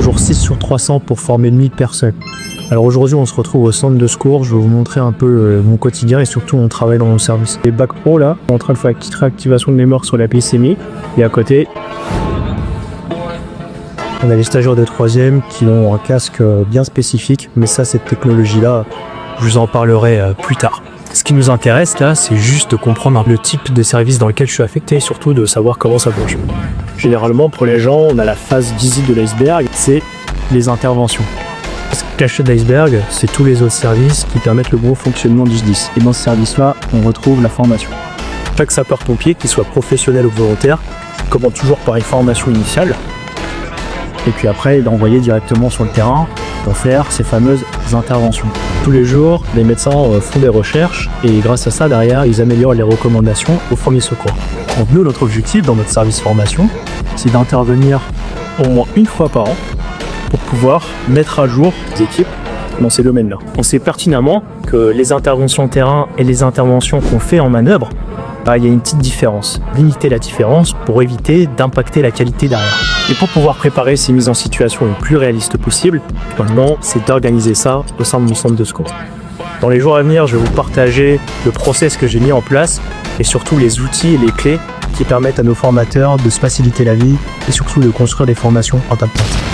toujours 6 sur 300 pour former 1000 personnes. Alors aujourd'hui, on se retrouve au centre de secours. Je vais vous montrer un peu mon quotidien et surtout mon travail dans mon service. Les bacs pro là, on est en train de faire la petite réactivation de mémoire sur la PCMI. Et à côté, on a les stagiaires de 3e qui ont un casque bien spécifique. Mais ça, cette technologie-là, je vous en parlerai plus tard. Ce qui nous intéresse là, c'est juste de comprendre le type de service dans lequel je suis affecté et surtout de savoir comment ça bouge. Généralement, pour les gens, on a la phase visite de l'iceberg, c'est les interventions. Ce cachet de l'iceberg, c'est tous les autres services qui permettent le bon fonctionnement du SDIS. Et dans ce service-là, on retrouve la formation. Chaque sapeur-pompier, qu'il soit professionnel ou volontaire, commence toujours par une formation initiale. Et puis après, il est envoyé directement sur le terrain pour faire ces fameuses interventions. Tous les jours, les médecins font des recherches et grâce à ça, derrière, ils améliorent les recommandations aux premiers secours. Donc nous, notre objectif dans notre service formation, c'est d'intervenir au moins une fois par an pour pouvoir mettre à jour les équipes dans ces domaines-là. On sait pertinemment que les interventions terrain et les interventions qu'on fait en manœuvre, il y a une petite différence. Limiter la différence pour éviter d'impacter la qualité derrière. Et pour pouvoir préparer ces mises en situation le plus réalistes possible, maintenant, c'est d'organiser ça au sein de mon centre de secours. Dans les jours à venir, je vais vous partager le process que j'ai mis en place et surtout les outils et les clés qui permettent à nos formateurs de se faciliter la vie et surtout de construire des formations adaptantes.